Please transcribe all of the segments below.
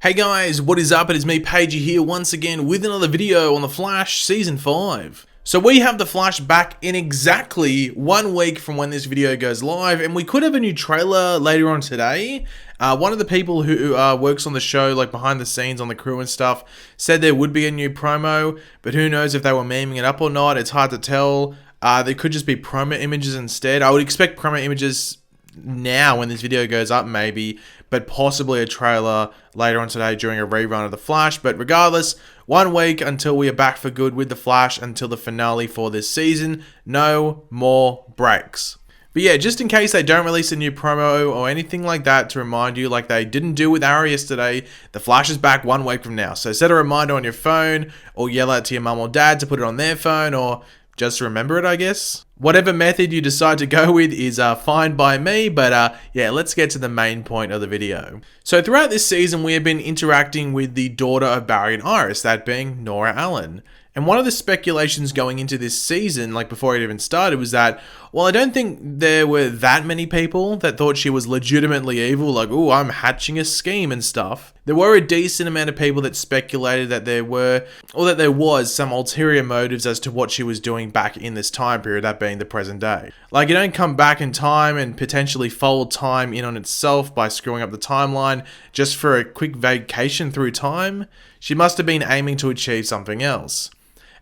Hey guys, what is up? It is me, Pagey, here once again with another video on The Flash Season 5. So we have The Flash back in exactly 1 week from when this video goes live, and we could have a new trailer later on today. One of the people who works on the show, like behind the scenes on the crew and stuff, said there would be a new promo, but who knows if they were memeing it up or not. It's hard to tell. There could just be promo images instead. I would expect promo images now when this video goes up maybe, but possibly a trailer later on today during a rerun of The Flash. But regardless, 1 week until we are back for good with The Flash, until the finale for this season. No more breaks. But yeah, just in case they don't release a new promo or anything like that, to remind you, like they didn't do with Arrow yesterday, The Flash is back 1 week from now. So set a reminder on your phone, or yell out to your mum or dad to put it on their phone, or just remember it, I guess. Whatever method you decide to go with is fine by me, but yeah, let's get to the main point of the video. So throughout this season, we have been interacting with the daughter of Barry and Iris, that being Nora Allen. And one of the speculations going into this season, like before it even started, was that, well, I don't think there were that many people that thought she was legitimately evil, like, oh, I'm hatching a scheme and stuff. There were a decent amount of people that speculated that there were, or that there was, some ulterior motives as to what she was doing back in this time period, that being the present day. Like, you don't come back in time and potentially fold time in on itself by screwing up the timeline just for a quick vacation through time. She must have been aiming to achieve something else.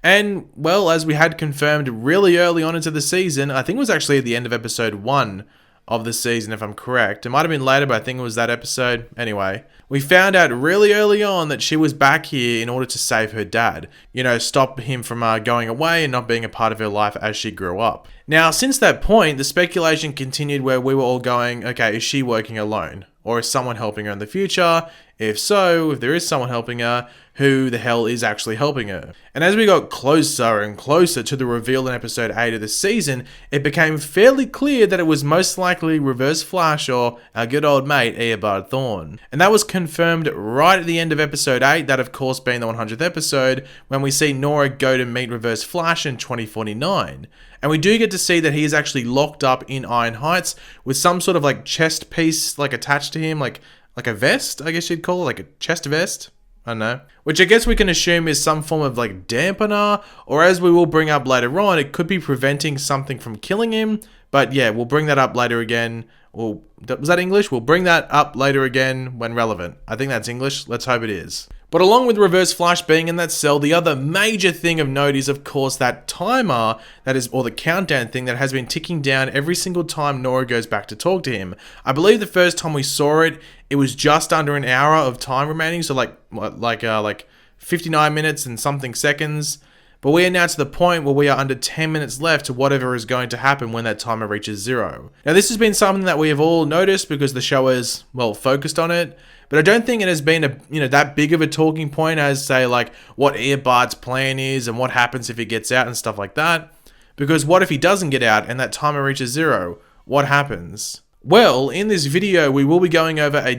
And, well, as we had confirmed really early on into the season, I think it was actually at the end of episode 1 of the season, if I'm correct. It might have been later, but I think it was that episode. Anyway, we found out really early on that she was back here in order to save her dad. You know, stop him from going away and not being a part of her life as she grew up. Now, since that point, the speculation continued where we were all going, okay, is she working alone? Or is someone helping her in the future? If so, if there is someone helping her, who the hell is actually helping her? And as we got closer and closer to the reveal in episode 8 of the season, it became fairly clear that it was most likely Reverse Flash or our good old mate Eobard Thawne. And that was confirmed right at the end of episode 8, that of course being the 100th episode, when we see Nora go to meet Reverse Flash in 2049. And we do get to see that he is actually locked up in Iron Heights with some sort of like chest piece like attached to him, like a vest, I guess you'd call it, like a chest vest. I don't know. Which I guess we can assume is some form of like dampener, or as we will bring up later on, it could be preventing something from killing him. But yeah, we'll bring that up later again. Was that English? We'll bring that up later again when relevant. I think that's English. Let's hope it is. But along with Reverse Flash being in that cell, the other major thing of note is, of course, that timer that is, or the countdown thing that has been ticking down every single time Nora goes back to talk to him. I believe the first time we saw it, it was just under an hour of time remaining, so like 59 minutes and something seconds. But we are now to the point where we are under 10 minutes left to whatever is going to happen when that timer reaches 0. Now, this has been something that we have all noticed because the show is, well, focused on it. But I don't think it has been that big of a talking point as, say, like what Eobard's plan is and what happens if he gets out and stuff like that. Because what if he doesn't get out and that timer reaches 0? What happens? Well, in this video, we will be going over a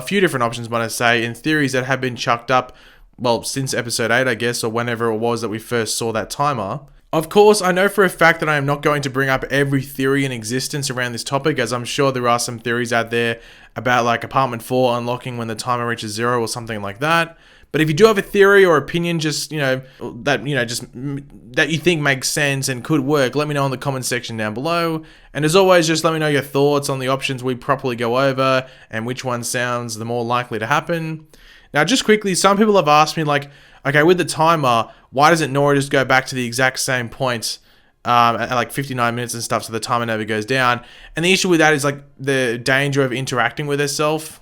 few different options, might I say, and theories that have been chucked up, well, since episode 8, I guess, or whenever it was that we first saw that timer. Of course, I know for a fact that I am not going to bring up every theory in existence around this topic, as I'm sure there are some theories out there about like Apartment 4 unlocking when the timer reaches 0 or something like that. But if you do have a theory or opinion that you think makes sense and could work, let me know in the comment section down below. And as always, just let me know your thoughts on the options we properly go over and which one sounds the more likely to happen. Now, just quickly, some people have asked me, like, okay, with the timer, why doesn't Nora just go back to the exact same point at like 59 minutes and stuff so the timer never goes down? And the issue with that is like the danger of interacting with herself.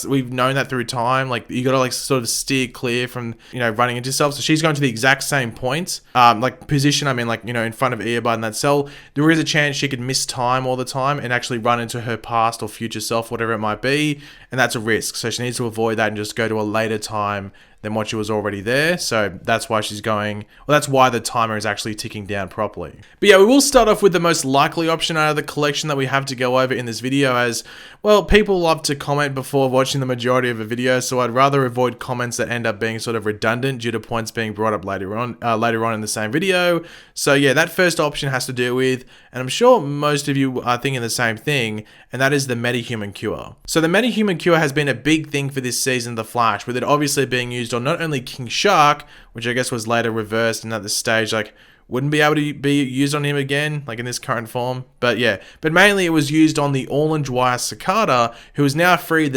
We've known that through time. Like, you gotta like sort of steer clear from, running into yourself. So she's going to the exact same point, like position. I mean, like, in front of Eobard in that cell. There is a chance she could miss time all the time and actually run into her past or future self, whatever it might be. And that's a risk. So she needs to avoid that and just go to a later time than what she was already there. So that's why she's going, well, that's why the timer is actually ticking down properly. But yeah, we will start off with the most likely option out of the collection that we have to go over in this video, as, well, people love to comment before watching the majority of a video, so I'd rather avoid comments that end up being sort of redundant due to points being brought up later on in the same video. So yeah, that first option has to do with, and I'm sure most of you are thinking the same thing, and that is the metahuman cure. So the metahuman cure has been a big thing for this season of The Flash, with it obviously being used on not only King Shark, which I guess was later reversed and at this stage, like, wouldn't be able to be used on him again, like in this current form. But yeah, but mainly it was used on the orange wire Cicada, who is now free of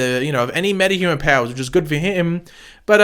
any metahuman powers, which is good for him. But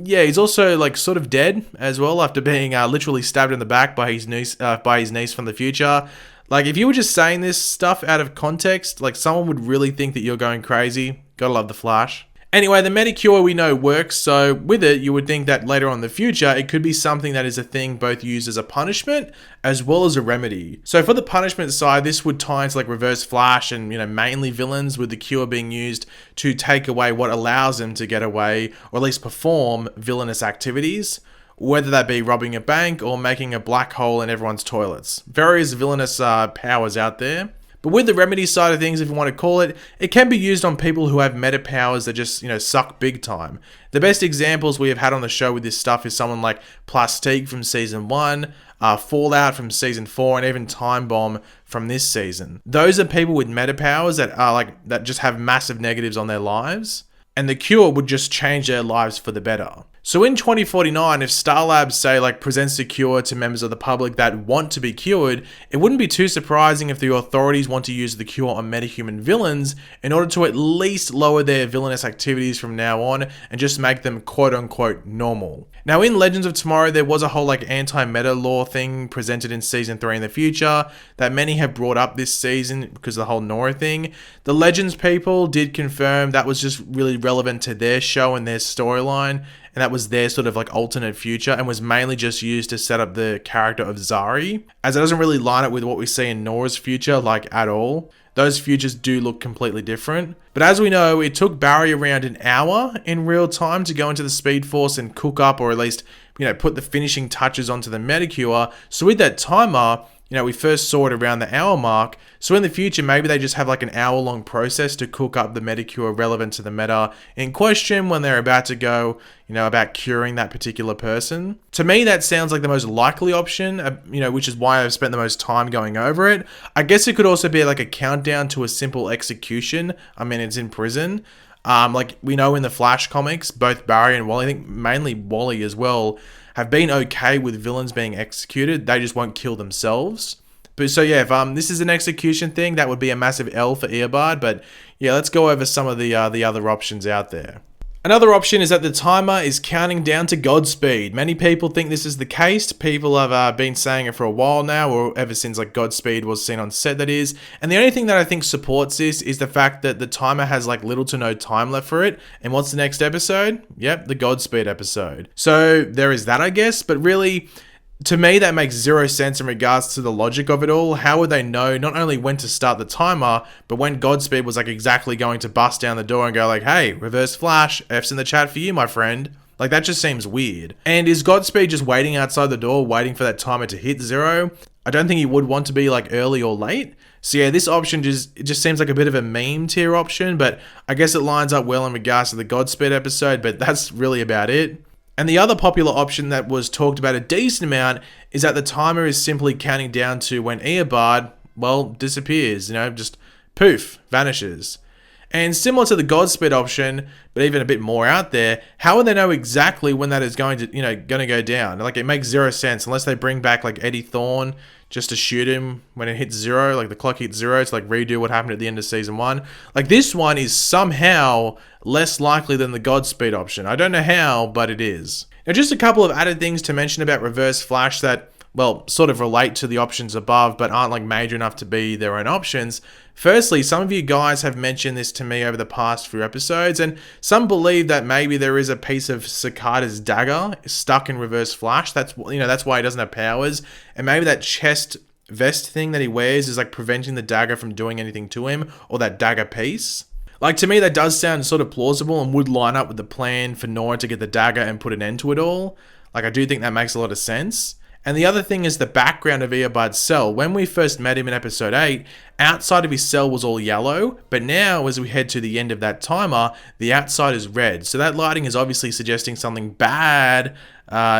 yeah, he's also like sort of dead as well after being literally stabbed in the back by his niece from the future. Like, if you were just saying this stuff out of context, like, someone would really think that you're going crazy. Gotta love the Flash. Anyway, the Metacure we know works, so with it, you would think that later on in the future, it could be something that is a thing both used as a punishment as well as a remedy. So for the punishment side, this would tie into like Reverse Flash and, mainly villains, with the cure being used to take away what allows them to get away, or at least perform villainous activities, whether that be robbing a bank or making a black hole in everyone's toilets. Various villainous powers out there. But with the remedy side of things, if you want to call it, it can be used on people who have meta powers that just, suck big time. The best examples we have had on the show with this stuff is someone like Plastique from Season 1, Fallout from Season 4, and even Time Bomb from this season. Those are people with meta powers that are that just have massive negatives on their lives, and the cure would just change their lives for the better. So in 2049, if Star Labs, say, presents the cure to members of the public that want to be cured, it wouldn't be too surprising if the authorities want to use the cure on metahuman villains in order to at least lower their villainous activities from now on and just make them quote-unquote normal. Now, in Legends of Tomorrow, there was a whole anti-meta law thing presented in Season 3 in the future that many have brought up this season because of the whole Nora thing. The Legends people did confirm that was just really relevant to their show and their storyline, and that was their sort of alternate future, and was mainly just used to set up the character of Zari, as it doesn't really line up with what we see in Nora's future at all. Those futures do look completely different. But as we know, it took Barry around an hour in real time to go into the Speed Force and cook up, or at least, put the finishing touches onto the Metacure. So with that timer, we first saw it around the hour mark. So in the future, maybe they just have an hour-long process to cook up the Metacure relevant to the meta in question when they're about to go, about curing that particular person. To me, that sounds like the most likely option, which is why I've spent the most time going over it. I guess it could also be a countdown to a simple execution. I mean, it's in prison. We know in the Flash comics, both Barry and Wally, I think mainly Wally as well, have been okay with villains being executed. They just won't kill themselves. But so yeah, if this is an execution thing, that would be a massive L for Earbard. But yeah, let's go over some of the other options out there. Another option is that the timer is counting down to Godspeed. Many people think this is the case. People have been saying it for a while now, or ever since Godspeed was seen on set, that is. And the only thing that I think supports this is the fact that the timer has little to no time left for it. And what's the next episode? Yep, the Godspeed episode. So there is that, I guess. But really, to me, that makes zero sense in regards to the logic of it all. How would they know not only when to start the timer, but when Godspeed was exactly going to bust down the door and go hey, Reverse Flash, F's in the chat for you, my friend. That just seems weird. And is Godspeed just waiting outside the door, waiting for that timer to hit 0? I don't think he would want to be early or late. So yeah, this option just seems like a bit of a meme tier option, but I guess it lines up well in regards to the Godspeed episode, but that's really about it. And the other popular option that was talked about a decent amount is that the timer is simply counting down to when Earbard, disappears, just poof, vanishes. And similar to the Godspeed option, but even a bit more out there, how would they know exactly when that is going to go down? It makes zero sense unless they bring back Eddie Thawne just to shoot him when it hits 0, the clock hits 0 to redo what happened at the end of Season 1. This one is somehow less likely than the Godspeed option. I don't know how, but it is. Now, just a couple of added things to mention about Reverse Flash that, sort of relate to the options above, but aren't major enough to be their own options. Firstly, some of you guys have mentioned this to me over the past few episodes, and some believe that maybe there is a piece of Cicada's dagger stuck in Reverse Flash. That's why he doesn't have powers, and maybe that chest vest thing that he wears is preventing the dagger from doing anything to him, or that dagger piece. Like, to me, that does sound sort of plausible and would line up with the plan for Nora to get the dagger and put an end to it all. Like, I do think that makes a lot of sense. And the other thing is the background of Eobard's cell. When we first met him in episode 8, outside of his cell was all yellow, but now as we head to the end of that timer, the outside is red. So that lighting is obviously suggesting something bad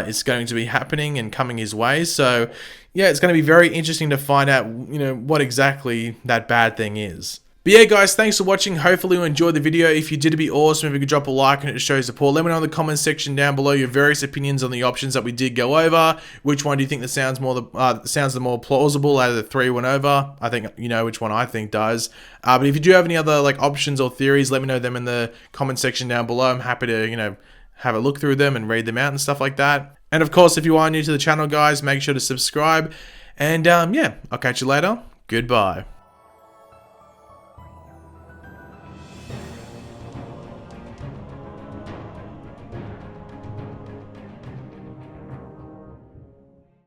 is going to be happening and coming his way. So yeah, it's going to be very interesting to find out, what exactly that bad thing is. But yeah, guys, thanks for watching. Hopefully you enjoyed the video. If you did, it'd be awesome if you could drop a like and it shows support. Let me know in the comments section down below your various opinions on the options that we did go over. Which one do you think that sounds the more plausible out of the 3 went over? I think you know which one I think does. But if you do have any other options or theories, let me know them in the comment section down below. I'm happy to have a look through them and read them out and stuff like that. And of course, if you are new to the channel, guys, make sure to subscribe. And yeah, I'll catch you later. Goodbye.